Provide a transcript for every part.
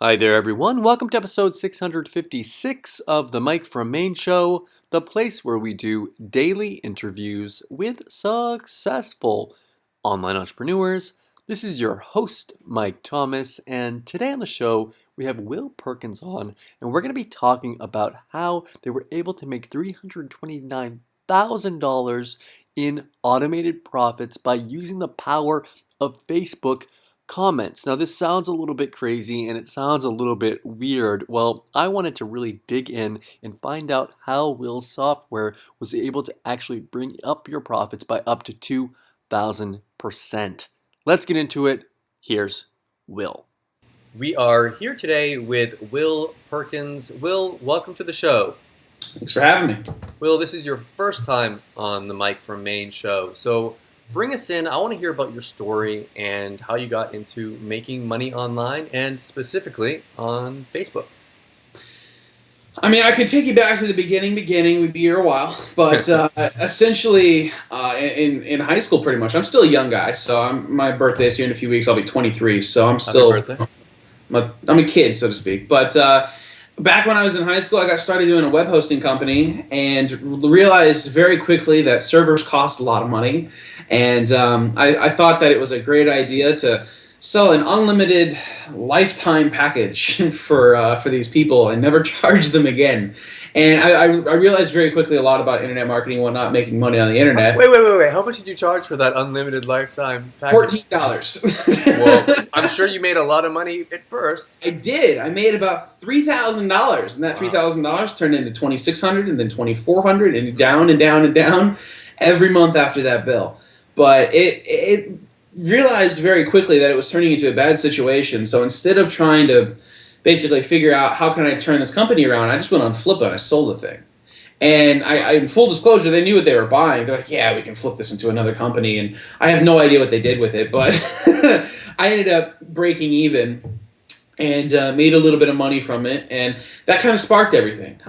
Hi there, everyone. Welcome to episode 656 of the Mike from Maine show, the place where we do daily interviews with successful online entrepreneurs. This is your host, Mike Thomas, and today on the show, we have Will Perkins on, and we're going to be talking about how they were able to make $329,000 in automated profits by using the power of Facebook comments. Now, this sounds a little bit crazy and it sounds a little bit weird. Well, I wanted to really dig in and find out how Will's software was able to actually bring up your profits by up to 2,000%. Let's get into it. Here's Will. We are here today with Will Perkins. Will, welcome to the show. Thanks for having me. Will, this is your first time on the Mike from Maine show. So bring us in. I want to hear about your story and how you got into making money online and specifically on Facebook. I mean, I could take you back to the beginning. We'd be here a while. But essentially, in high school, pretty much, I'm still a young guy. So my birthday is here in a few weeks. I'll be 23. So I'm still, Happy birthday. I'm a kid, so to speak. But back when I was in high school, I got started doing a web hosting company and realized very quickly that servers cost a lot of money. And I thought that it was a great idea to sell an unlimited lifetime package for these people and never charge them again. And I realized very quickly a lot about internet marketing and whatnot, making money on the internet. Wait. How much did you charge for that unlimited lifetime package? $14. Well, I'm sure you made a lot of money at first. I did. I made about $3,000, and that $3,000 turned into $2,600, and then $2,400, and down and down and down every month after that bill. But it realized very quickly that it was turning into a bad situation. So instead of trying to basically figure out how can I turn this company around, I just went on Flip and I sold the thing. And I, in full disclosure, they knew what they were buying. They're like, yeah, we can flip this into another company. And I have no idea what they did with it, but I ended up breaking even and made a little bit of money from it. And that kind of sparked everything.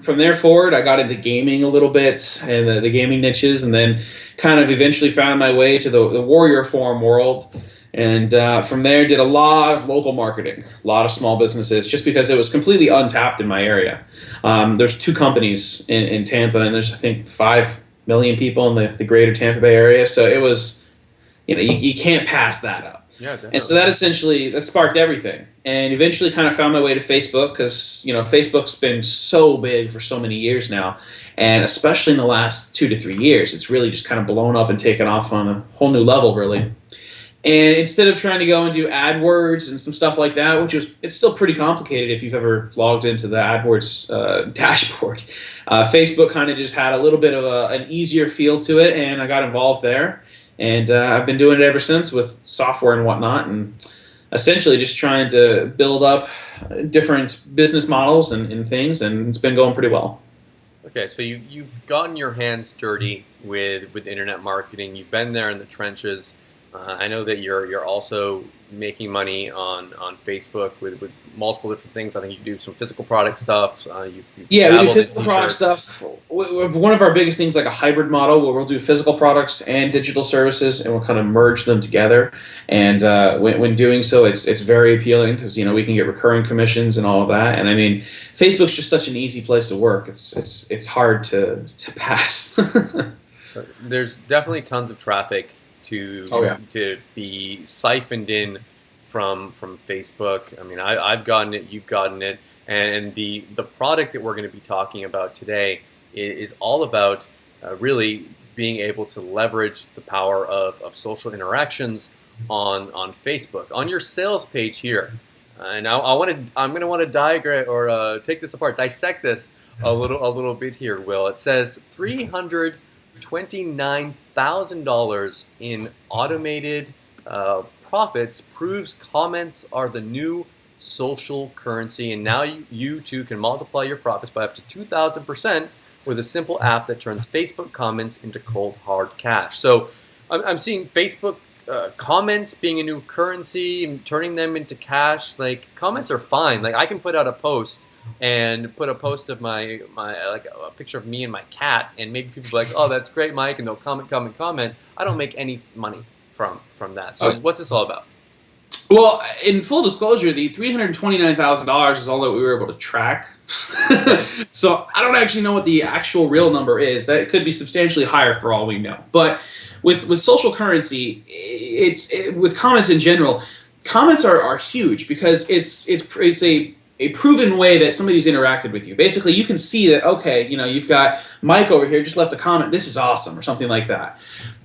From there forward, I got into gaming a little bit and the gaming niches, and then kind of eventually found my way to the Warrior Forum world. And from there, did a lot of local marketing, a lot of small businesses, just because it was completely untapped in my area. There's 2 companies in Tampa, and there's, I think, 5 million people in the greater Tampa Bay area. So it was, you can't pass that up. Yeah, definitely. And so that sparked everything. And eventually kind of found my way to Facebook because, Facebook's been so big for so many years now. And especially in the last 2 to 3 years, it's really just kind of blown up and taken off on a whole new level, really. And instead of trying to go and do AdWords and some stuff like that, it's still pretty complicated if you've ever logged into the AdWords dashboard. Facebook kind of just had a little bit of an easier feel to it, and I got involved there. And I've been doing it ever since with software and whatnot, and essentially just trying to build up different business models and things, and it's been going pretty well. Okay, so you've gotten your hands dirty with internet marketing. You've been there in the trenches. I know that you're also making money on Facebook with multiple different things. I think you do some physical product stuff. We do physical product stuff. One of our biggest things, like a hybrid model, where we'll do physical products and digital services, and we'll kind of merge them together. And when doing so, it's very appealing because we can get recurring commissions and all of that. And I mean, Facebook's just such an easy place to work. It's hard to pass. There's definitely tons of traffic to be siphoned in from Facebook. I mean, I've gotten it, you've gotten it, and the product that we're going to be talking about today is all about really being able to leverage the power of social interactions on Facebook. On your sales page here, and I'm going to want to diagram or take this apart, dissect this a little bit here, Will. It says $329,000 in automated profits proves comments are the new social currency, and now you too can multiply your profits by up to 2,000% with a simple app that turns Facebook comments into cold hard cash. So I'm seeing Facebook comments being a new currency and turning them into cash. Like, comments are fine. Like, I can put out a post and put a post of my like a picture of me and my cat, and maybe people will be like, oh, that's great, Mike, and they'll comment. I don't make any money from that. So what's this all about? Well, in full disclosure, the $329,000 is all that we were able to track. So I don't actually know what the actual real number is. That could be substantially higher for all we know. But with social currency, with comments in general, comments are huge because it's a proven way that somebody's interacted with you. Basically, you can see that, okay, you've got Mike over here just left a comment, this is awesome, or something like that.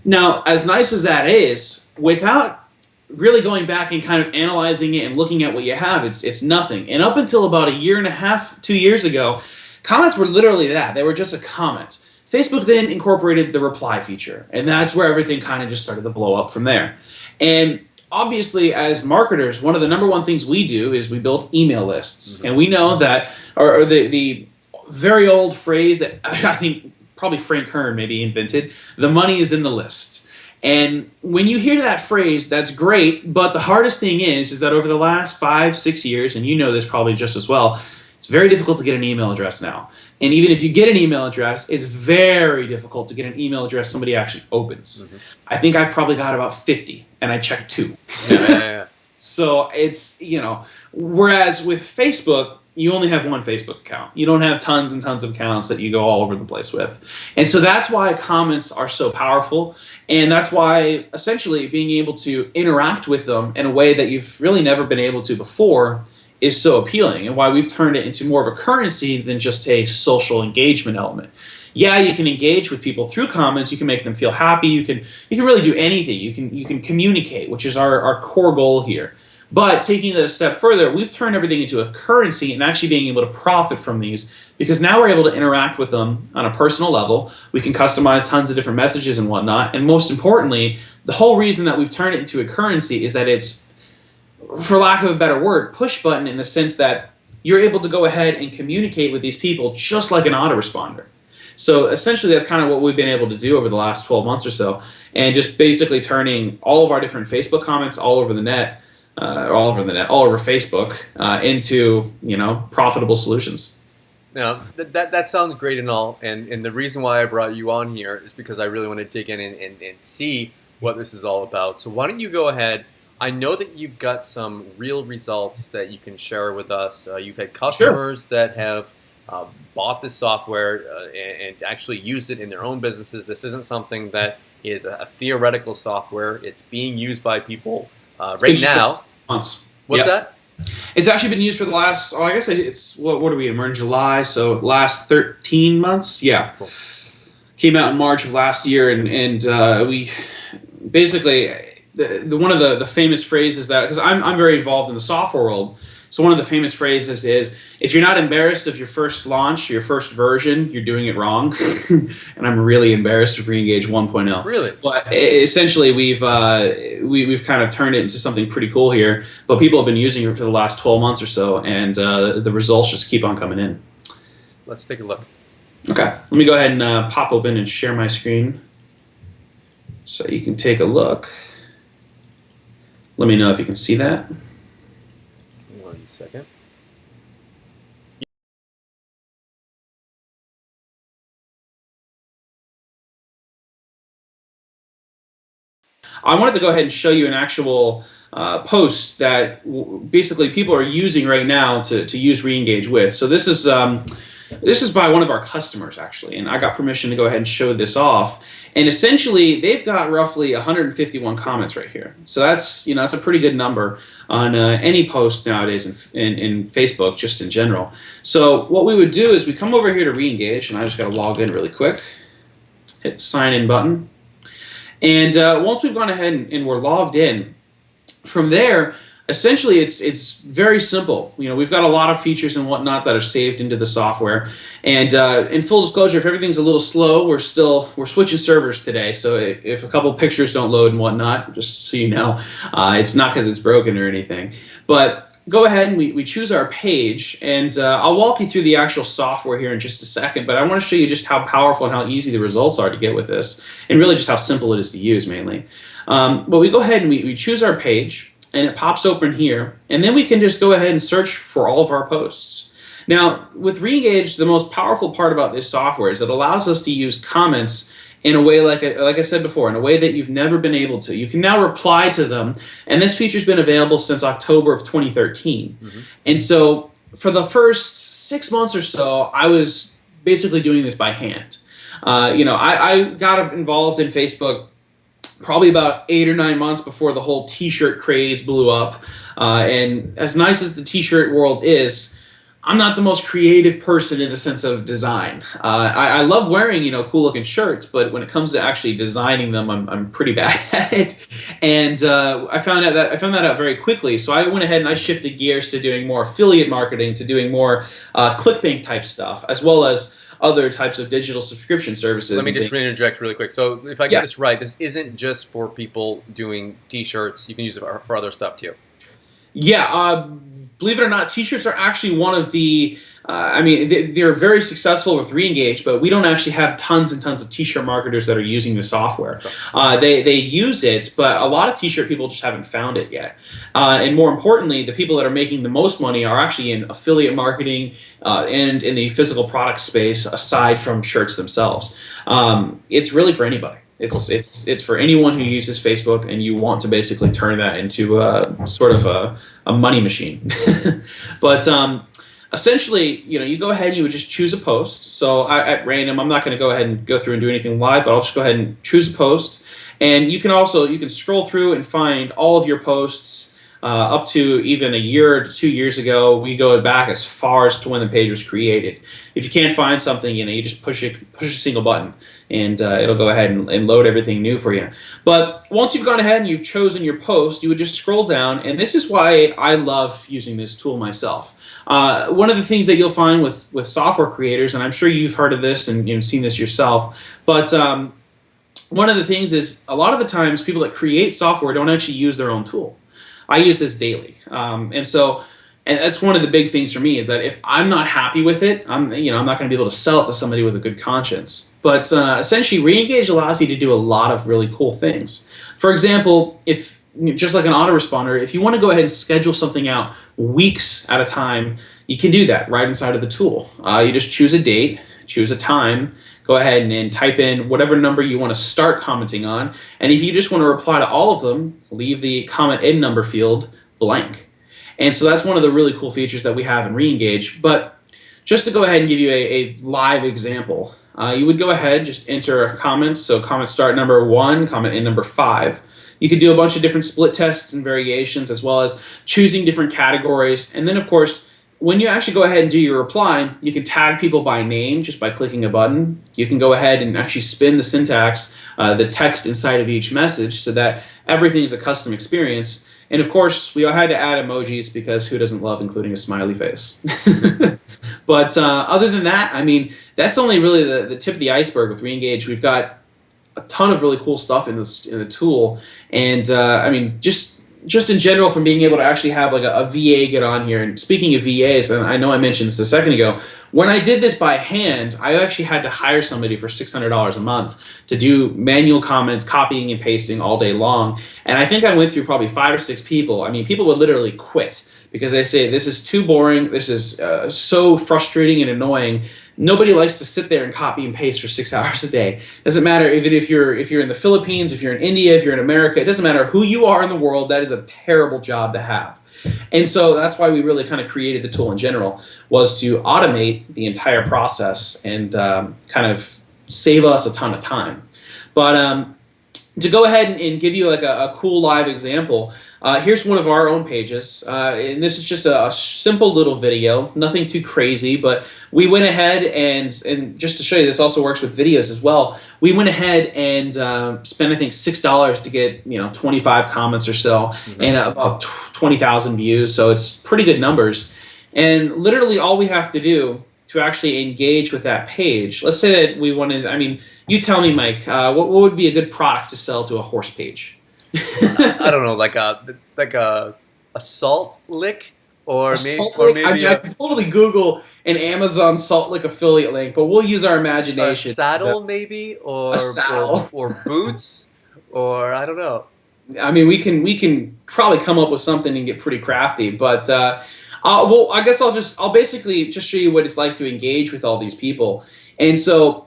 Now, as nice as that is, without really going back and kind of analyzing it and looking at what you have, it's nothing. And up until about a year and a half, 2 years ago, comments were literally that. They were just a comment. Facebook then incorporated the reply feature, and that's where everything kind of just started to blow up from there. And obviously, as marketers, one of the number one things we do is we build email lists. And we know that, or the very old phrase that I think probably Frank Kern maybe invented, the money is in the list. And when you hear that phrase, that's great, but the hardest thing is that over the last 5-6 years, and you know this probably just as well, it's very difficult to get an email address now. And even if you get an email address, it's very difficult to get an email address somebody actually opens. I think I've probably got about 50, and I checked 2. Yeah. So it's, whereas with Facebook, you only have one Facebook account. You don't have tons and tons of accounts that you go all over the place with. And so that's why comments are so powerful. And that's why essentially being able to interact with them in a way that you've really never been able to before is so appealing, and why we've turned it into more of a currency than just a social engagement element. Yeah, you can engage with people through comments. You can make them feel happy. You can really do anything. You can communicate, which is our core goal here. But taking it a step further, we've turned everything into a currency and actually being able to profit from these, because now we're able to interact with them on a personal level. We can customize tons of different messages and whatnot. And most importantly, the whole reason that we've turned it into a currency is that it's, for lack of a better word, push button, in the sense that you're able to go ahead and communicate with these people just like an autoresponder. So essentially that's kind of what we've been able to do over the last 12 months or so, and just basically turning all of our different Facebook comments all over Facebook into profitable solutions. Now that sounds great and all, and the reason why I brought you on here is because I really want to dig in and see what this is all about. So why don't you go ahead? I know that you've got some real results that you can share with us. You've had customers that have bought this software and actually used it in their own businesses. This isn't something that is a theoretical software. It's being used by people right now. Months. What's that? It's actually been used for the last, I guess it's, what are we in? We're in July, so last 13 months? Yeah. Cool. Came out in March of last year, and we basically, one of the famous phrases that, because I'm very involved in the software world, so one of the famous phrases is, if you're not embarrassed of your first launch, your first version, you're doing it wrong. And I'm really embarrassed of ReEngage 1.0. Really? But essentially, we've kind of turned it into something pretty cool here. But people have been using it for the last 12 months or so, and the results just keep on coming in. Let's take a look. Okay, let me go ahead and pop open and share my screen so you can take a look. Let me know if you can see that. 1 second. I wanted to go ahead and show you an actual post that basically people are using right now to use ReEngage with. So this is by one of our customers, actually, and I got permission to go ahead and show this off. And essentially, they've got roughly 151 comments right here. So that's that's a pretty good number on any post nowadays in Facebook, just in general. So what we would do is we come over here to ReEngage, and I just got to log in really quick. Hit the sign in button. And once we've gone ahead and we're logged in, from there, essentially it's very simple. We've got a lot of features and whatnot that are saved into the software. And in full disclosure, if everything's a little slow, we're switching servers today. So if a couple pictures don't load and whatnot, just so you know, it's not because it's broken or anything. But go ahead and we choose our page, and I'll walk you through the actual software here in just a second, but I want to show you just how powerful and how easy the results are to get with this, and really just how simple it is to use mainly. But we go ahead and we choose our page, and it pops open here, and then we can just go ahead and search for all of our posts. Now, with ReEngage, the most powerful part about this software is it allows us to use comments in a way, like I said before, in a way that you've never been able to. You can now reply to them, and this feature's been available since October of 2013. Mm-hmm. And so for the first 6 months or so, I was basically doing this by hand. I got involved in Facebook probably about 8 or 9 months before the whole T-shirt craze blew up. And as nice as the T-shirt world is, I'm not the most creative person in the sense of design. I love wearing cool looking shirts, but when it comes to actually designing them, I'm pretty bad at it. And I found that out very quickly. So I went ahead and I shifted gears to doing more affiliate marketing, to doing more clickbank type stuff, as well as other types of digital subscription services. Let me just interject really quick. So if I get this right, this isn't just for people doing T-shirts. You can use it for other stuff too. Yeah, believe it or not, T-shirts are actually one of the. They're very successful with ReEngage, but we don't actually have tons and tons of T-shirt marketers that are using the software. They use it, but a lot of T-shirt people just haven't found it yet. And more importantly, the people that are making the most money are actually in affiliate marketing and in the physical product space, aside from shirts themselves. It's really for anybody. It's for anyone who uses Facebook and you want to basically turn that into sort of a money machine. But essentially, you go ahead and you would just choose a post. So at random, I'm not going to go ahead and go through and do anything live, but I'll just go ahead and choose a post. And you can scroll through and find all of your posts up to even a year to 2 years ago. We go back as far as to when the page was created. If you can't find something, you just push a single button, and it'll go ahead and load everything new for you. But once you've gone ahead and you've chosen your post, you would just scroll down, and this is why I love using this tool myself. One of the things that you'll find with software creators, and I'm sure you've heard of this and seen this yourself, but one of the things is a lot of the times people that create software don't actually use their own tool. I use this daily, and that's one of the big things for me is that if I'm not happy with it, I'm not going to be able to sell it to somebody with a good conscience. But essentially, ReEngage allows you to do a lot of really cool things. For example, if just like an autoresponder, if you want to go ahead and schedule something out weeks at a time, you can do that right inside of the tool. You just choose a date, choose a time, go ahead and type in whatever number you want to start commenting on. And if you just want to reply to all of them, leave the comment in number field blank. And so that's one of the really cool features that we have in ReEngage. But just to go ahead and give you a live example, you would go ahead, just enter comments. So comment start number 1, comment in number 5. You could do a bunch of different split tests and variations, as well as choosing different categories. And then, of course, when you actually go ahead and do your reply, you can tag people by name just by clicking a button. You can go ahead and actually spin the syntax, the text inside of each message, so that everything is a custom experience. And of course, we had to add emojis because who doesn't love including a smiley face? But other than that, that's only really the tip of the iceberg with ReEngage. We've got a ton of really cool stuff in the tool, and just in general, from being able to actually have like a VA get on here. And speaking of VAs, and I know I mentioned this a second ago, when I did this by hand, I actually had to hire somebody for $600 a month to do manual comments, copying and pasting all day long. And I think I went through probably 5 or 6 people. People would literally quit because they say, this is too boring, this is so frustrating and annoying. Nobody likes to sit there and copy and paste for 6 hours a day. Doesn't matter even if you're in the Philippines, if you're in India, if you're in America. It doesn't matter who you are in the world. That is a terrible job to have. And so that's why we really kind of created the tool in general, was to automate the entire process and kind of save us a ton of time. But to go ahead and give you like a cool live example, here's one of our own pages, and this is just a simple little video, nothing too crazy, but we went ahead and just to show you, this also works with videos as well, we went ahead and spent, I think, $6 to get 25 comments or so, and about 20,000 views, so it's pretty good numbers. And literally all we have to do to actually engage with that page, let's say that we wanted, you tell me, Mike, what would be a good product to sell to a horse page? I don't know, like a salt lick, or maybe I can totally Google an Amazon salt lick affiliate link, but we'll use our imagination. A saddle, maybe, or a saddle, or boots, or I don't know. We can probably come up with something and get pretty crafty, but Well, I guess I'll basically just show you what it's like to engage with all these people. And so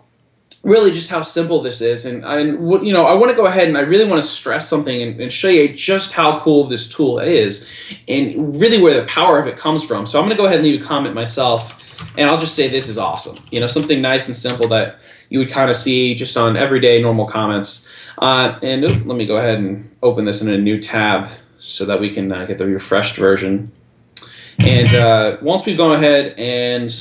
really just how simple this is. And I want to go ahead and I really want to stress something and show you just how cool this tool is and really where the power of it comes from. So I'm going to go ahead and leave a comment myself, and I'll just say this is awesome. Something nice and simple that you would kind of see just on everyday normal comments. Let me go ahead and open this in a new tab so that we can get the refreshed version. And once we go ahead and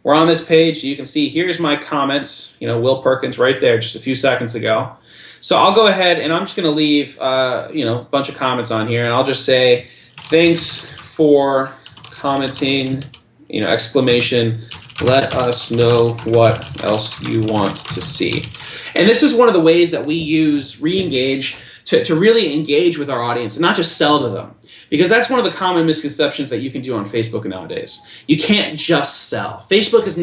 we're on this page, you can see here's my comments, Will Perkins right there just a few seconds ago. So I'll go ahead and I'm just going to leave, a bunch of comments on here, and I'll just say, thanks for commenting, exclamation, let us know what else you want to see. And this is one of the ways that we use ReEngage to really engage with our audience and not just sell to them. Because that's one of the common misconceptions that you can do on Facebook nowadays. You can't just sell. Facebook is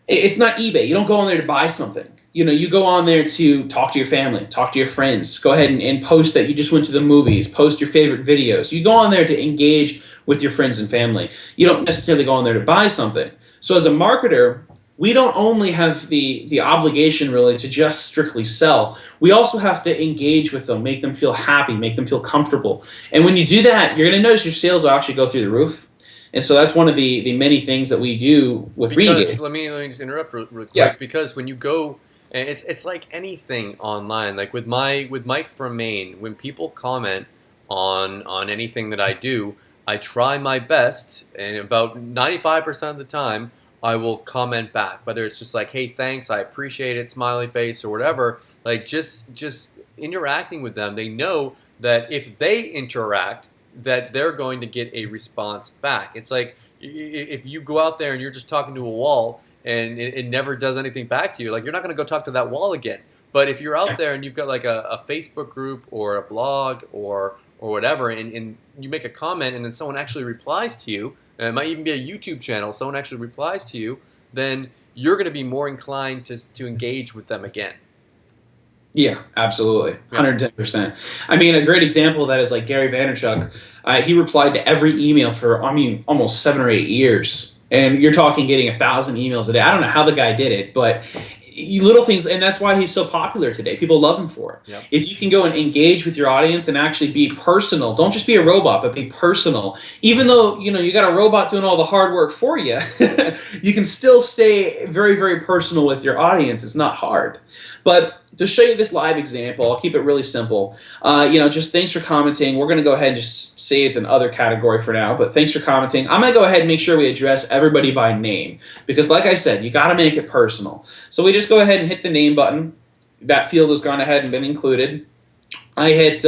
it's not eBay. You don't go on there to buy something. You go on there to talk to your family, talk to your friends, go ahead and post that you just went to the movies, post your favorite videos. You go on there to engage with your friends and family. You don't necessarily go on there to buy something. So as a marketer, we don't only have the obligation really to just strictly sell. We also have to engage with them, make them feel happy, make them feel comfortable. And when you do that, you're going to notice your sales will actually go through the roof. And so that's one of the many things that we do with ReEngage. Let me just interrupt real quick. Yeah. Because when you go, and it's like anything online. Like with Mike from Maine, when people comment on anything that I do, I try my best, and about 95% of the time, I will comment back, whether it's just like, hey, thanks, I appreciate it, smiley face, or whatever. Like just interacting with them, they know that if they interact, that they're going to get a response back. It's like if you go out there and you're just talking to a wall and it never does anything back to you, like you're not going to go talk to that wall again. But if you're out there and you've got like a Facebook group or a blog or whatever, and you make a comment and then someone actually replies to you, and it might even be a YouTube channel, someone actually replies to you, then you're going to be more inclined to engage with them again. Yeah, absolutely. 110%. I mean, a great example of that is like Gary Vaynerchuk. He replied to every email for, almost 7 or 8 years. And you're talking getting 1,000 emails a day. I don't know how the guy did it, but little things, and that's why he's so popular today. People love him for it. Yep. If you can go and engage with your audience and actually be personal, don't just be a robot, but be personal. Even though you got a robot doing all the hard work for you, you can still stay very, very personal with your audience. It's not hard. But to show you this live example, I'll keep it really simple. Just thanks for commenting. We're going to go ahead and just say it's an other category for now, but thanks for commenting. I'm going to go ahead and make sure we address everybody by name because, like I said, you got to make it personal. So we just go ahead and hit the name button. That field has gone ahead and been included. I hit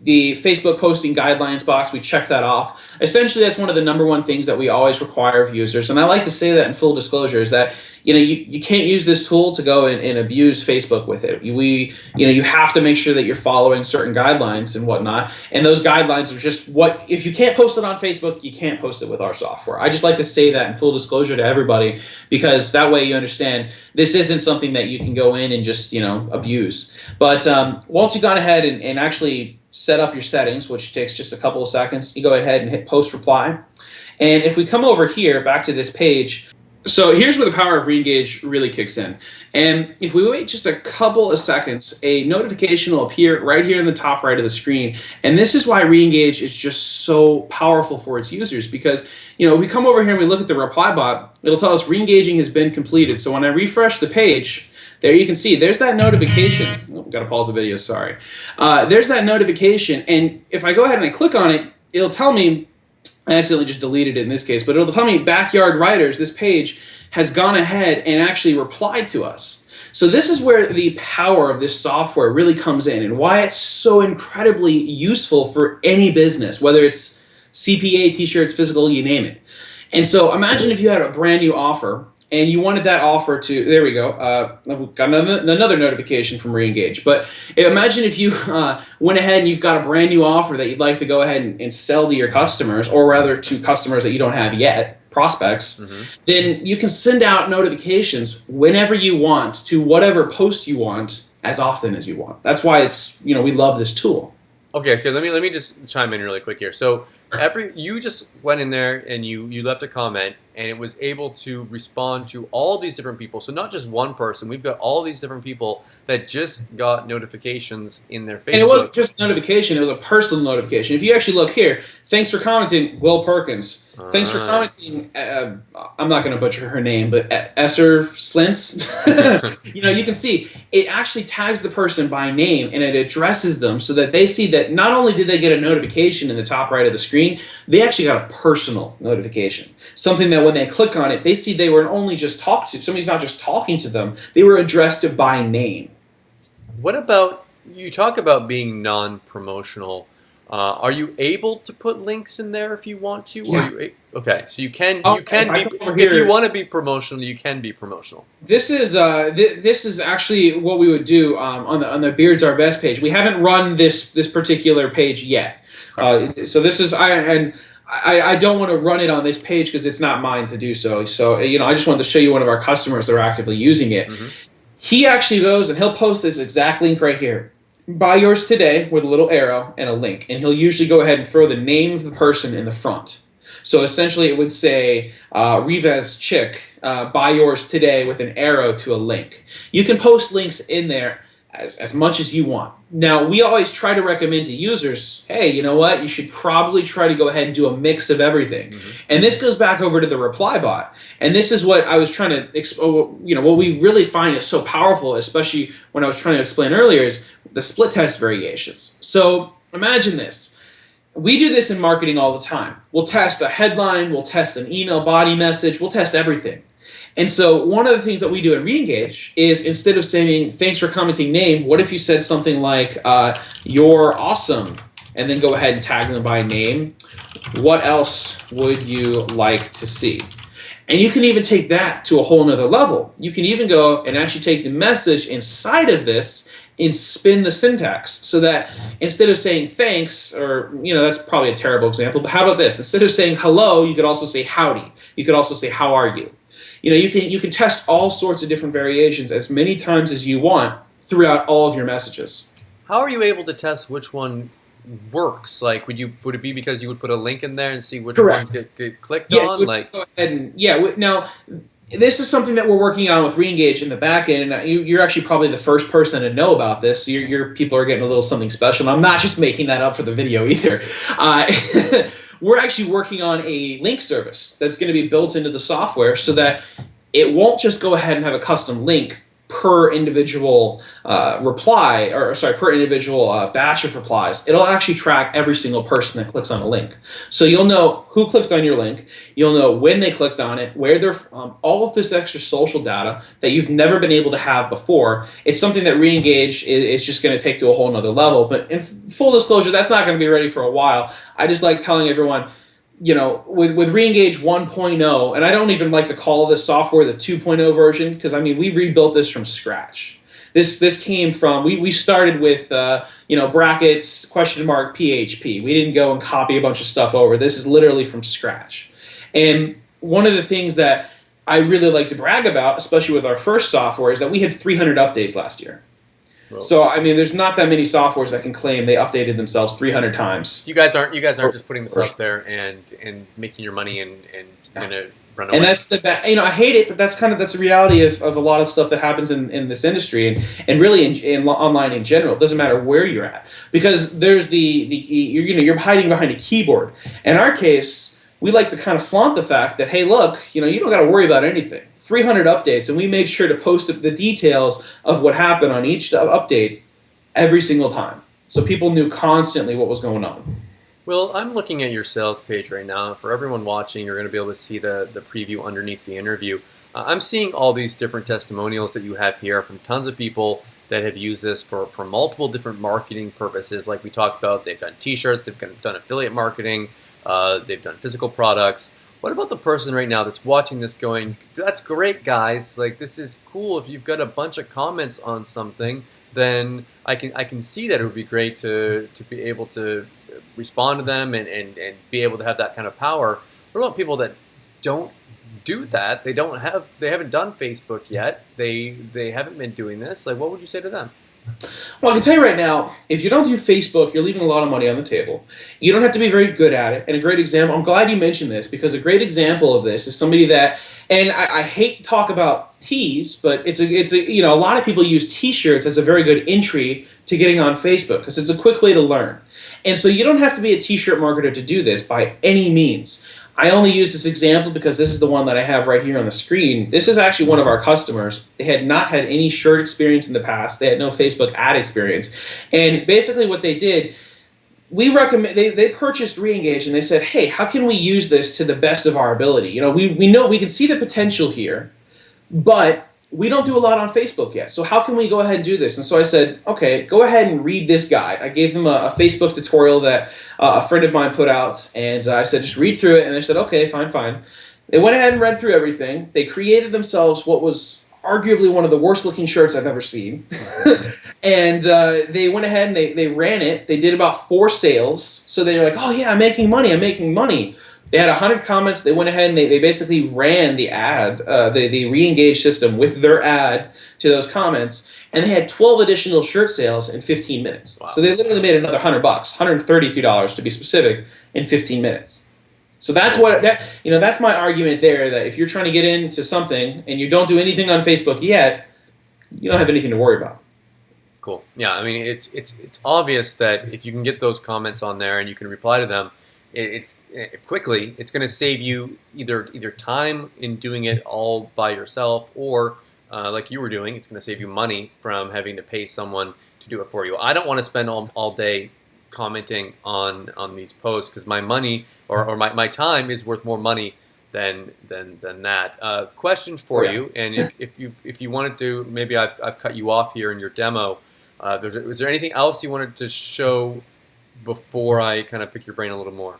the Facebook posting guidelines box. We check that off. Essentially, that's one of the #1 things that we always require of users. And I like to say that in full disclosure is that you can't use this tool to go and abuse Facebook with it. You have to make sure that you're following certain guidelines and whatnot. And those guidelines are just if you can't post it on Facebook, you can't post it with our software. I just like to say that in full disclosure to everybody because that way you understand this isn't something that you can go in and just abuse. But once you've gone ahead and actually set up your settings, which takes just a couple of seconds, you go ahead and hit post reply. And if we come over here back to this page, so here's where the power of ReEngage really kicks in. And if we wait just a couple of seconds, a notification will appear right here in the top right of the screen. And this is why ReEngage is just so powerful for its users because, if we come over here and we look at the reply bot, it'll tell us ReEngaging has been completed. So when I refresh the page, there you can see, there's that notification. Oh, got to pause the video, sorry. There's that notification, and if I go ahead and I click on it, it'll tell me, I accidentally just deleted it in this case, but it'll tell me Backyard Writers, this page, has gone ahead and actually replied to us. So this is where the power of this software really comes in and why it's so incredibly useful for any business, whether it's CPA, t-shirts, physical, you name it. And so imagine if you had a brand new offer and you wanted that offer to, there we go, got another notification from ReEngage. But imagine if you went ahead and you've got a brand new offer that you'd like to go ahead and sell to your customers, or rather to customers that you don't have yet, prospects, then you can send out notifications whenever you want to whatever post you want as often as you want. That's why it's, we love this tool. Okay. Let me just chime in really quick here. So you just went in there and you left a comment and it was able to respond to all these different people. So not just one person. We've got all these different people that just got notifications in their And it wasn't Facebook. just notification; it was a personal notification. If you actually look here, thanks for commenting, Will Perkins. Thanks for Ah. commenting. I'm not going to butcher her name, but Esser Slintz. You can see it actually tags the person by name and it addresses them so that they see that not only did they get a notification in the top right of the screen, they actually got a personal notification. Something that when they click on it, they see they were only just talked to. Somebody's not just talking to them; they were addressed to by name. What about you talk about being non-promotional? Are you able to put links in there if you want to? Yeah. Okay, so you If can I be come over if you here, want to be promotional, you can be promotional. this is actually what we would do on the Beards Are Best page. We haven't run this particular page yet, Okay. so this is I don't want to run it on this page because it's not mine to do so. So I just wanted to show you one of our customers that are actively using it. Hmm. He actually goes and he'll post this exact link right here. Buy yours today with a little arrow and a link. And he'll usually go ahead and throw the name of the person in the front. So essentially it would say, Rivez Chick, buy yours today with an arrow to a link. You can post links in there as much as you want. Now, we always try to recommend to users, hey, you know what? You should probably try to go ahead and do a mix of everything. Hmm. And this goes back over to the reply bot. And this is what I was trying to, what we really find is so powerful, especially when I was trying to explain earlier, is the split test variations. So imagine this. We do this in marketing all the time. We'll test a headline, we'll test an email body message, we'll test everything. And so one of the things that we do at ReEngage is instead of saying, thanks for commenting name, what if you said something like, you're awesome, and then go ahead and tag them by name. What else would you like to see? And you can even take that to a whole nother level. You can even go and actually take the message inside of this and spin the syntax so that instead of saying thanks, or, that's probably a terrible example, but how about this? Instead of saying hello, you could also say howdy. You could also say how are you? You can test all sorts of different variations as many times as you want throughout all of your messages. How are you able to test which one works? Like, would it be because you would put a link in there and see which ones Correct. get clicked Yeah, on? Like, go ahead and now this is something that we're working on with ReEngage in the back end, and you're actually probably the first person to know about this. So your people are getting a little something special. And I'm not just making that up for the video either. We're actually working on a link service that's going to be built into the software so that it won't just go ahead and have a custom link per individual per individual batch of replies. It'll actually track every single person that clicks on a link. So you'll know who clicked on your link, you'll know when they clicked on it, where they're from, all of this extra social data that you've never been able to have before. It's something that ReEngage is just going to take to a whole nother level. But in full disclosure, that's not going to be ready for a while. I just like telling everyone, with ReEngage 1.0, and I don't even like to call this software the 2.0 version, because we rebuilt this from scratch. This came from, we started with brackets, question mark, PHP. We didn't go and copy a bunch of stuff over. This is literally from scratch. And one of the things that I really like to brag about, especially with our first software, is that we had 300 updates last year. well, So there's not that many softwares that can claim they updated themselves 300 times. you guys aren't just putting this out there and making your money and gonna run away. And that's I hate it, but that's the reality of a lot of stuff that happens in this industry and really in online in general. It doesn't matter where you're at, because there's you're hiding behind a keyboard. In our case, we like to kind of flaunt the fact that, hey, look, you don't got to worry about anything. 300 updates, and we made sure to post the details of what happened on each update every single time, so people knew constantly what was going on. Well, I'm looking at your sales page right now. For everyone watching, you're going to be able to see the preview underneath the interview. I'm seeing all these different testimonials that you have here from tons of people that have used this for multiple different marketing purposes. Like we talked about, they've done t-shirts, they've done affiliate marketing, they've done physical products. What about the person right now that's watching this going, that's great, guys, like this is cool. If you've got a bunch of comments on something, then I can see that it would be great to be able to respond to them and be able to have that kind of power. What about people that don't do that? They haven't done Facebook yet. They haven't been doing this. Like, what would you say to them? Well, I can tell you right now, if you don't do Facebook, you're leaving a lot of money on the table. You don't have to be very good at it. And a great example, I'm glad you mentioned this because a great example of this is somebody that, and I hate to talk about tees, but a lot of people use T-shirts as a very good entry to getting on Facebook because it's a quick way to learn. And so you don't have to be a T-shirt marketer to do this by any means. I only use this example because this is the one that I have right here on the screen. This is actually one of our customers. They had not had any shirt experience in the past. They had no Facebook ad experience. And basically what they did, we recommend they purchased ReEngage and they said, hey, how can we use this to the best of our ability? You know, we know we can see the potential here, but we don't do a lot on Facebook yet. So how can we go ahead and do this? And so I said, okay, go ahead and read this guide. I gave them a Facebook tutorial that a friend of mine put out, and I said, just read through it. And they said, okay, fine. They went ahead and read through everything. They created themselves what was arguably one of the worst looking shirts I've ever seen. And they went ahead and they ran it. They did about 4 sales. So they're like, oh yeah, I'm making money. They had 100 comments. They went ahead and they basically ran the ad, the ReEngage system with their ad to those comments, and they had 12 additional shirt sales in 15 minutes. Wow. So they literally made another $100, $132 to be specific, in 15 minutes. So that's that's my argument there. That if you're trying to get into something and you don't do anything on Facebook yet, you don't have anything to worry about. Cool. Yeah, I mean it's obvious that if you can get those comments on there and you can reply to them, it's quickly, it's going to save you either time in doing it all by yourself, or like you were doing, it's going to save you money from having to pay someone to do it for you. I don't want to spend all day commenting on these posts because my money or my time is worth more money than that. Question for you, and if you wanted to, maybe I've cut you off here in your demo. Is there anything else you wanted to show before I kind of pick your brain a little more?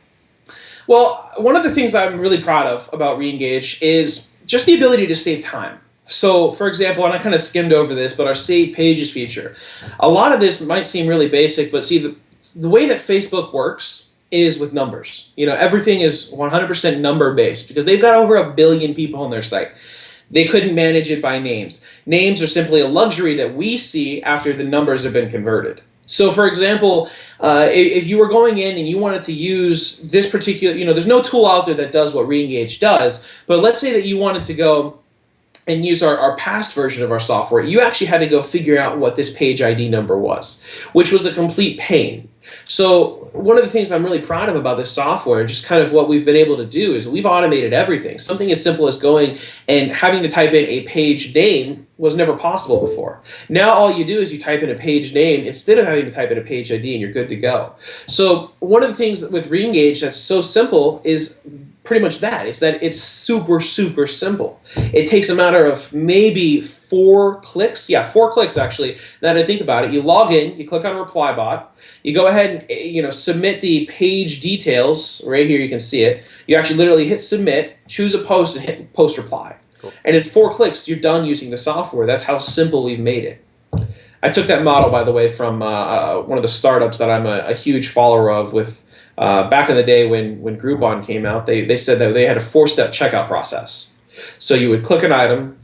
Well, one of the things I'm really proud of about ReEngage is just the ability to save time. So, for example, and I kind of skimmed over this, but our Save Pages feature. A lot of this might seem really basic, but see, the way that Facebook works is with numbers. You know, everything is 100% number-based because they've got over 1 billion people on their site. They couldn't manage it by names. Names are simply a luxury that we see after the numbers have been converted. So, for example, if you were going in and you wanted to use this particular, there's no tool out there that does what ReEngage does, but let's say that you wanted to go and use our past version of our software, you actually had to go figure out what this page ID number was, which was a complete pain. So one of the things I'm really proud of about this software, just kind of what we've been able to do, is we've automated everything. Something as simple as going and having to type in a page name was never possible before. Now all you do is you type in a page name instead of having to type in a page ID and you're good to go. So one of the things with ReEngage that's so simple is pretty much that. It's that it's super, super simple. It takes a matter of maybe 4 clicks. Yeah, 4 clicks actually. Now that I think about it, you log in, you click on Reply Bot, you go ahead and submit the page details. Right here you can see it. You actually literally hit submit, choose a post, and hit post reply. Cool. And in 4 clicks, you're done using the software. That's how simple we've made it. I took that model, by the way, from one of the startups that I'm a huge follower of with back in the day when Groupon came out. They said that they had a 4-step checkout process. So you would click an item,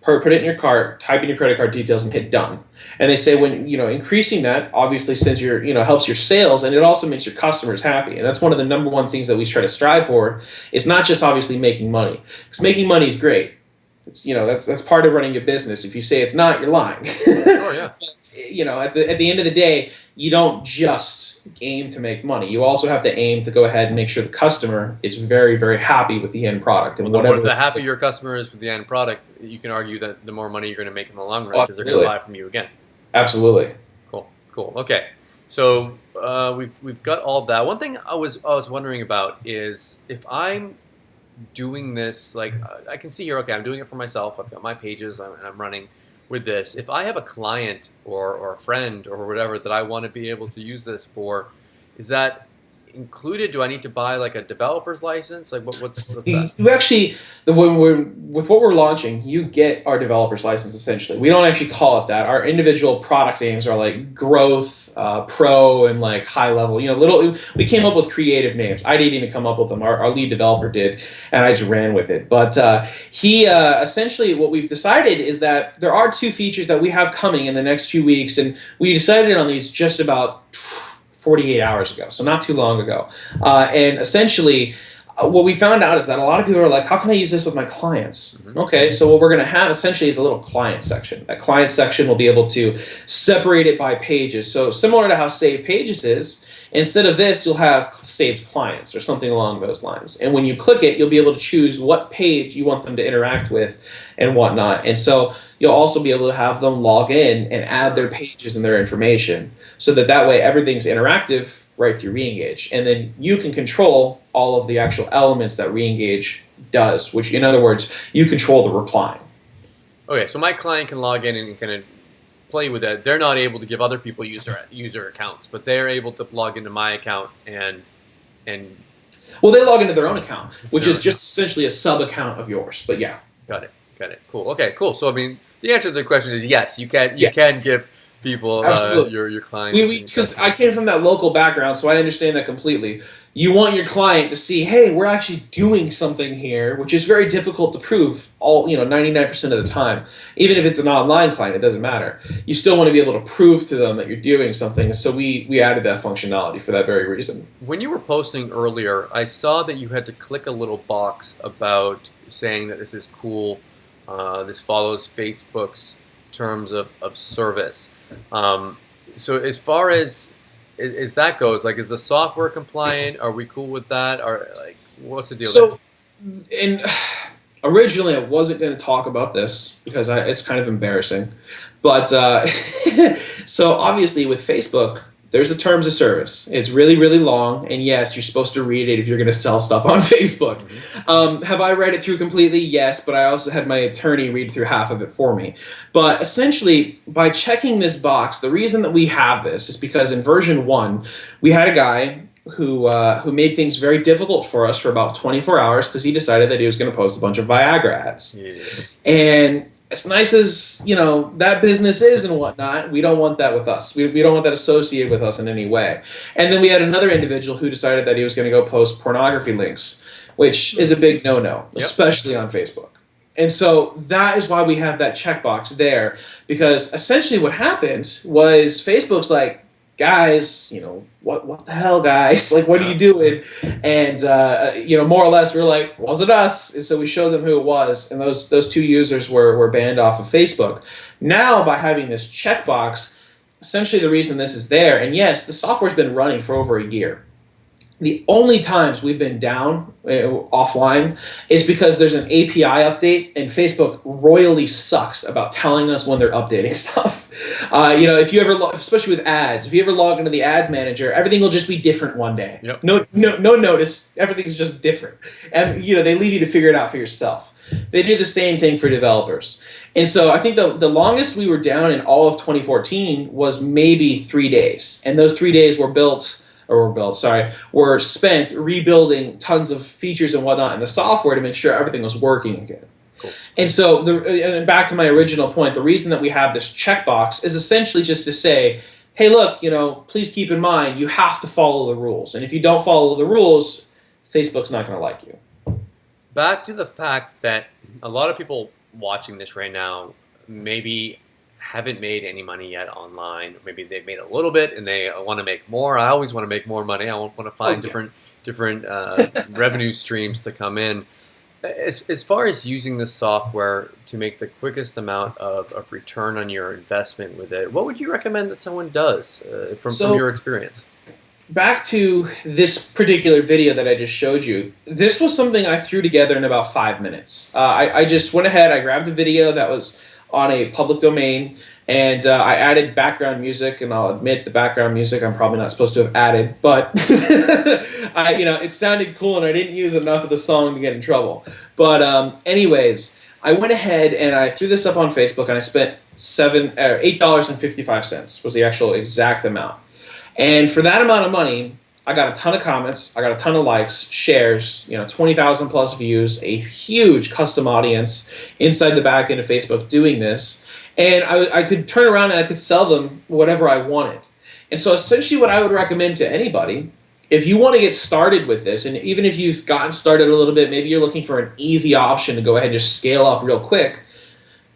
put it in your cart, type in your credit card details, and hit done. And they say when increasing that obviously sends your helps your sales, and it also makes your customers happy. And that's one of the number one things that we try to strive for. It's not just obviously making money, because making money is great. It's that's part of running your business. If you say it's not, you're lying. Sure, yeah. At the end of the day, you don't just aim to make money. You also have to aim to go ahead and make sure the customer is very, very happy with the end product. And the happier your customer is with the end product, you can argue that the more money you're going to make in the long run because they're going to buy from you again. Absolutely. Cool. Okay. So we've got all that. One thing I was wondering about is if I'm doing this, like I can see here, okay, I'm doing it for myself. I've got my pages and I'm running with this. If I have a client or a friend or whatever that I want to be able to use this for, is that included? Do I need to buy like a developer's license? Like what's that? You actually, with what we're launching, you get our developer's license essentially. We don't actually call it that. Our individual product names are like Growth, Pro, and like High Level. We came up with creative names. I didn't even come up with them. Our lead developer did, and I just ran with it. But he essentially, what we've decided is that there are two features that we have coming in the next few weeks, and we decided on these just about 48 hours ago, so not too long ago. And essentially, what we found out is that a lot of people are like, how can I use this with my clients? Mm-hmm. Okay, so what we're going to have essentially is a little client section. That client section will be able to separate it by pages. So similar to how Saved Pages is, instead of this, you'll have Saved Clients or something along those lines. And when you click it, you'll be able to choose what page you want them to interact with and whatnot. And so you'll also be able to have them log in and add their pages and their information so that way everything's interactive right through ReEngage. And then you can control all of the actual elements that ReEngage does, which in other words, you control the replying. Okay, so my client can log in and kind of play with that. They're not able to give other people user accounts, but they're able to log into my account and well, they log into their own account, which is just essentially a sub account of yours. But yeah. Got it. Cool. Okay, cool. So I mean, the answer to the question is yes. You can give people your clients. Because I came from that local background, so I understand that completely. You want your client to see, hey, we're actually doing something here, which is very difficult to prove 99% of the time. Even if it's an online client, it doesn't matter. You still want to be able to prove to them that you're doing something. So we added that functionality for that very reason. When you were posting earlier, I saw that you had to click a little box about saying that this is cool. This follows Facebook's terms of service. So as far as that goes, like, is the software compliant? Are we cool with that? Or like, what's the deal? So, originally I wasn't going to talk about this because it's kind of embarrassing, but so obviously with Facebook, there's a terms of service. It's really, really long, and yes, you're supposed to read it if you're going to sell stuff on Facebook. Mm-hmm. Have I read it through completely? Yes, but I also had my attorney read through half of it for me. But essentially, by checking this box, the reason that we have this is because in version 1, we had a guy who made things very difficult for us for about 24 hours because he decided that he was going to post a bunch of Viagra ads. Yeah. And as nice as that business is and whatnot, we don't want that with us. We don't want that associated with us in any way. And then we had another individual who decided that he was going to go post pornography links, which is a big no-no, especially on Facebook. And so that is why we have that checkbox there, because essentially what happened was Facebook's like, guys, what the hell, guys? Like, what are you doing? And, more or less, we're like, was it us? And so we showed them who it was, and those two users were banned off of Facebook. Now, by having this checkbox, essentially the reason this is there, and yes, the software's been running for over a year. The only times we've been down offline is because there's an API update, and Facebook royally sucks about telling us when they're updating stuff. If you ever, especially with ads, if you ever log into the ads manager, everything will just be different one day. Yep. No notice. Everything's just different, and they leave you to figure it out for yourself. They do the same thing for developers. And so I think the longest we were down in all of 2014 was maybe 3 days, and those 3 days were spent rebuilding tons of features and whatnot in the software to make sure everything was working again. Cool. And so, and back to my original point, the reason that we have this checkbox is essentially just to say, hey, look, please keep in mind, you have to follow the rules. And if you don't follow the rules, Facebook's not going to like you. Back to the fact that a lot of people watching this right now maybe haven't made any money yet online. Maybe they've made a little bit and they want to make more. I always want to make more money. I want to find different revenue streams to come in. As far as using the software to make the quickest amount of return on your investment with it, what would you recommend that someone does from your experience? Back to this particular video that I just showed you, this was something I threw together in about 5 minutes. I just went ahead, I grabbed a video that was on a public domain, and I added background music, and I'll admit the background music I'm probably not supposed to have added, but it sounded cool, and I didn't use enough of the song to get in trouble. But anyways, I went ahead and I threw this up on Facebook, and I spent $8.55 was the actual exact amount. And for that amount of money, I got a ton of comments, I got a ton of likes, shares, 20,000 plus views, a huge custom audience inside the back end of Facebook doing this. And I could turn around and I could sell them whatever I wanted. And so essentially what I would recommend to anybody, if you want to get started with this, and even if you've gotten started a little bit, maybe you're looking for an easy option to go ahead and just scale up real quick,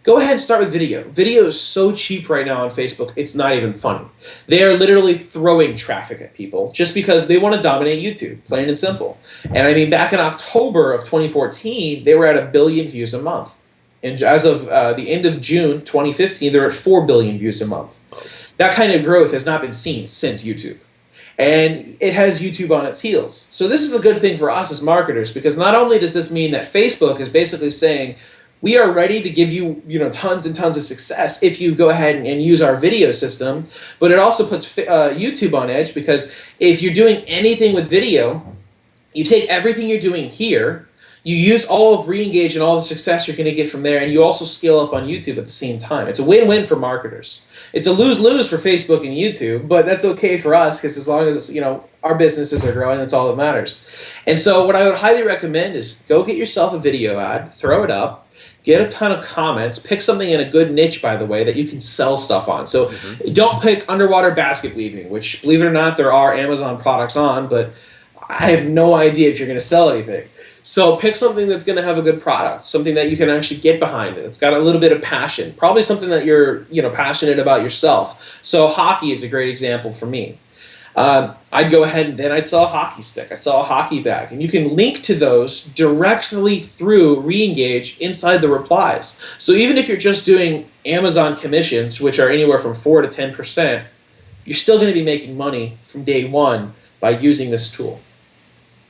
go ahead and start with video. Video is so cheap right now on Facebook, it's not even funny. They are literally throwing traffic at people just because they want to dominate YouTube, plain and simple. And I mean, back in October of 2014, they were at 1 billion views a month. And as of the end of June 2015, they're at 4 billion views a month. That kind of growth has not been seen since YouTube. And it has YouTube on its heels. So this is a good thing for us as marketers, because not only does this mean that Facebook is basically saying, we are ready to give you, tons and tons of success if you go ahead and use our video system. But it also puts YouTube on edge, because if you're doing anything with video, you take everything you're doing here, you use all of ReEngage and all the success you're going to get from there, and you also scale up on YouTube at the same time. It's a win-win for marketers. It's a lose-lose for Facebook and YouTube, but that's okay for us, because as long as our businesses are growing, that's all that matters. And so what I would highly recommend is go get yourself a video ad, throw it up, get a ton of comments, pick something in a good niche, by the way, that you can sell stuff on. So don't pick underwater basket weaving, which, believe it or not, there are Amazon products on, but I have no idea if you're going to sell anything. So pick something that's going to have a good product, something that you can actually get behind it. It's got a little bit of passion, probably something that you're passionate about yourself. So hockey is a great example for me. I'd go ahead and then I'd sell a hockey stick. I'd sell a hockey bag. And you can link to those directly through ReEngage inside the replies. So even if you're just doing Amazon commissions, which are anywhere from 4 to 10%, you're still going to be making money from day one by using this tool.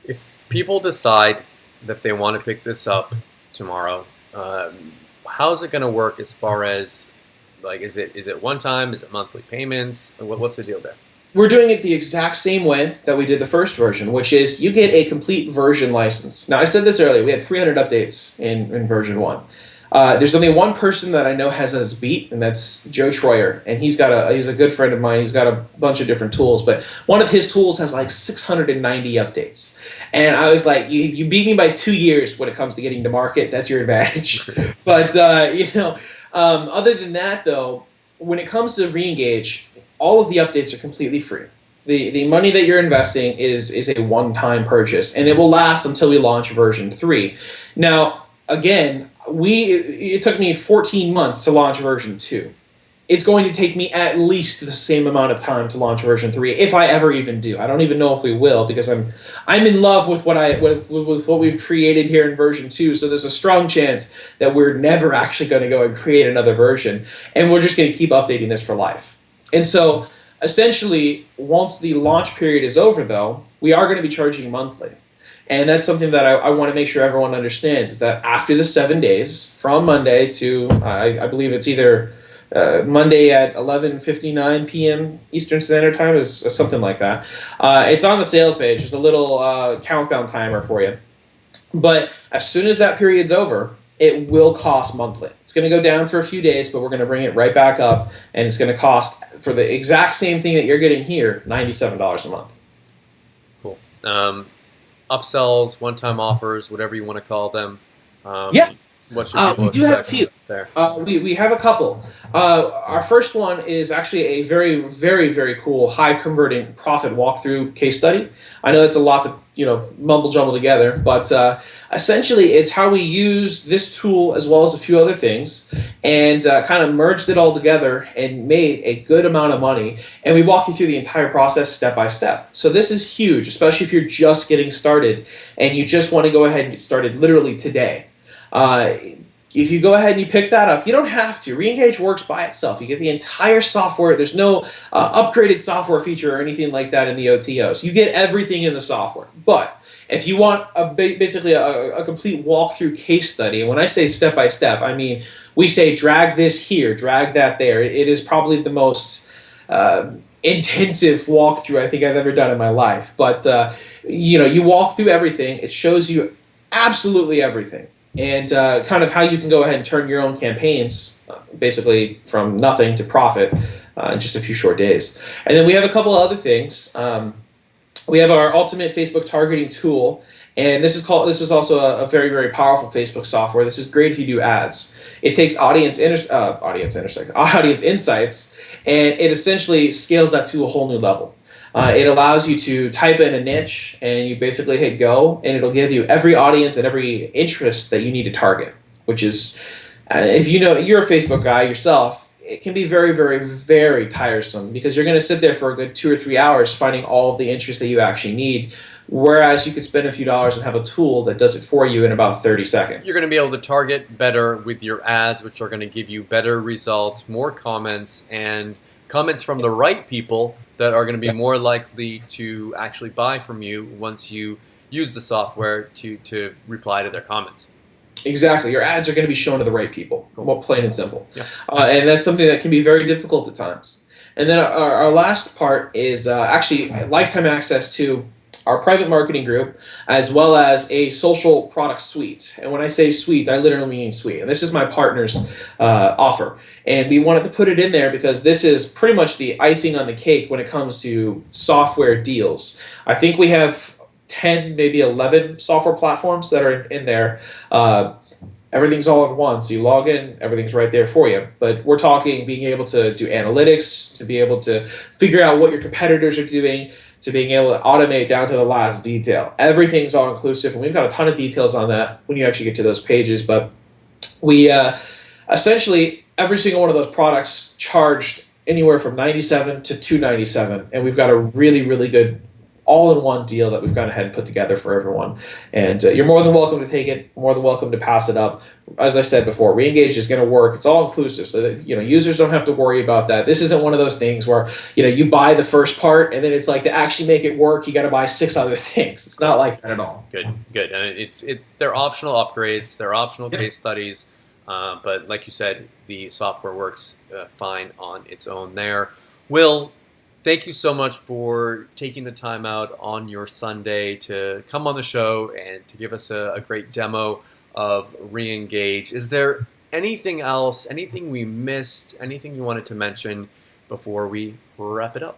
If people decide that they want to pick this up tomorrow, how is it going to work as far as, like, is it one time? Is it monthly payments? What's the deal there? We're doing it the exact same way that we did the first version, which is you get a complete version license. Now, I said this earlier. We had 300 updates in version 1. There's only one person that I know has us beat, and that's Joe Troyer. And he's a good friend of mine. He's got a bunch of different tools, but one of his tools has like 690 updates. And I was like, you beat me by 2 years when it comes to getting to market. That's your advantage. But other than that, though, when it comes to ReEngage, all of the updates are completely free. The money that you're investing is a one-time purchase, and it will last until we launch version 3. Now, again, it took me 14 months to launch version 2. It's going to take me at least the same amount of time to launch version 3, if I ever even do. I don't even know if we will, because I'm in love with what we've created here in version 2. So there's a strong chance that we're never actually going to go and create another version, and we're just going to keep updating this for life. And so, essentially, once the launch period is over, though, we are going to be charging monthly. And that's something that I want to make sure everyone understands, is that after the 7 days, from Monday to, I believe it's either Monday at 11:59 p.m. Eastern Standard Time, is something like that. It's on the sales page. There's a little countdown timer for you. But as soon as that period's over, it will cost monthly. It's going to go down for a few days, but we're going to bring it right back up, and it's going to cost, for the exact same thing that you're getting here, $97 a month. Cool. Upsells, one-time offers, whatever you want to call them. Yeah. What should people we do have a few. There? We have a couple. Our first one is actually a very, very, very cool high-converting profit walkthrough case study. I know it's a lot to mumble jumble together, but essentially it's how we use this tool as well as a few other things, and kind of merged it all together and made a good amount of money. And we walk you through the entire process step by step. So this is huge, especially if you're just getting started and you just want to go ahead and get started literally today. If you go ahead and you pick that up, you don't have to. ReEngage works by itself. You get the entire software. There's no upgraded software feature or anything like that in the OTOs. You get everything in the software. But if you want basically a complete walkthrough case study, and when I say step by step, I mean we say drag this here, drag that there. It is probably the most intensive walkthrough I think I've ever done in my life. But you walk through everything. It shows you absolutely everything. And kind of how you can go ahead and turn your own campaigns basically from nothing to profit in just a few short days. And then we have a couple of other things. We have our ultimate Facebook targeting tool, and this is also a very, very powerful Facebook software. This is great if you do ads. It takes audience insights, and it essentially scales that to a whole new level. It allows you to type in a niche, and you basically hit go, and it'll give you every audience and every interest that you need to target. Which is, if you know you're a Facebook guy yourself, it can be very, very, very tiresome because you're going to sit there for a good 2 or 3 hours finding all of the interest that you actually need. Whereas you could spend a few dollars and have a tool that does it for you in about 30 seconds. You're going to be able to target better with your ads, which are going to give you better results, more comments, and comments from the right people that are going to be more likely to actually buy from you once you use the software to reply to their comments. Exactly. Your ads are going to be shown to the right people, well, plain and simple. Yeah. And that's something that can be very difficult at times. And then our last part is actually lifetime access to our private marketing group, as well as a social product suite. And when I say suite, I literally mean suite. And this is my partner's offer. And we wanted to put it in there because this is pretty much the icing on the cake when it comes to software deals. I think we have 10, maybe 11 software platforms that are in there. Everything's all in one. So you log in, everything's right there for you. But we're talking being able to do analytics, to be able to figure out what your competitors are doing, to being able to automate down to the last detail. Everything's all inclusive, and we've got a ton of details on that when you actually get to those pages. But we essentially, every single one of those products charged anywhere from $97 to $297, and we've got a really, really good all-in-one deal that we've gone ahead and put together for everyone. And you're more than welcome to take it, more than welcome to pass it up. As I said before, ReEngage is going to work. It's all inclusive, so that users don't have to worry about that. This isn't one of those things where you buy the first part and then it's like to actually make it work, you got to buy 6 other things. It's not like that at all. Good. They're optional upgrades. They're optional case studies. But like you said, the software works fine on its own there. Will, thank you so much for taking the time out on your Sunday to come on the show and to give us a great demo of ReEngage. Is there anything else, anything we missed, anything you wanted to mention before we wrap it up?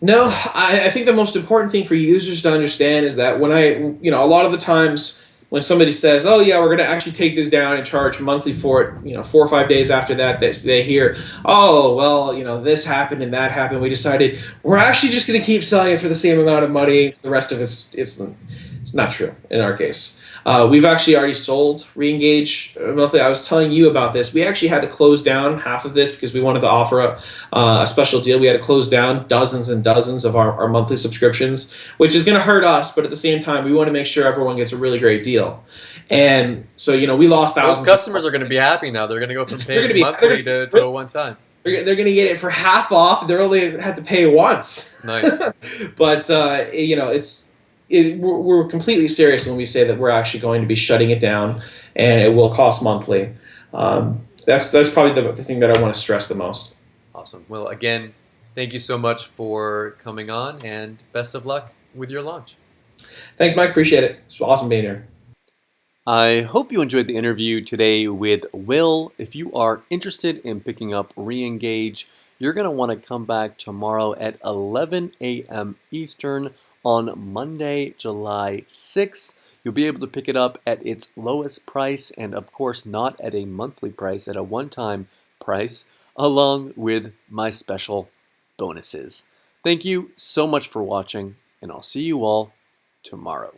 No, I think the most important thing for users to understand is that when a lot of the times when somebody says, oh yeah, we're going to actually take this down and charge monthly for it, 4 or 5 days after that, they hear, oh, well, this happened and that happened. We decided we're actually just going to keep selling it for the same amount of money. The rest of it's not true in our case. We've actually already sold ReEngage monthly. I was telling you about this. We actually had to close down half of this because we wanted to offer a special deal. We had to close down dozens and dozens of our monthly subscriptions, which is going to hurt us, but at the same time, we want to make sure everyone gets a really great deal. And so, we lost thousands. Those customers are going to be happy now. They're going to go from paying monthly to a one-time. They're going to get it for half off. They're only had to pay once. Nice. But, we're completely serious when we say that we're actually going to be shutting it down, and it will cost monthly. That's probably the thing that I want to stress the most. Awesome. Well, again, thank you so much for coming on, and best of luck with your launch. Thanks, Mike. Appreciate it. It's awesome being here. I hope you enjoyed the interview today with Will. If you are interested in picking up ReEngage, you're going to want to come back tomorrow at 11 a.m. Eastern on Monday, July 6th. You'll be able to pick it up at its lowest price and, of course, not at a monthly price, at a one-time price, along with my special bonuses. Thank you so much for watching, and I'll see you all tomorrow.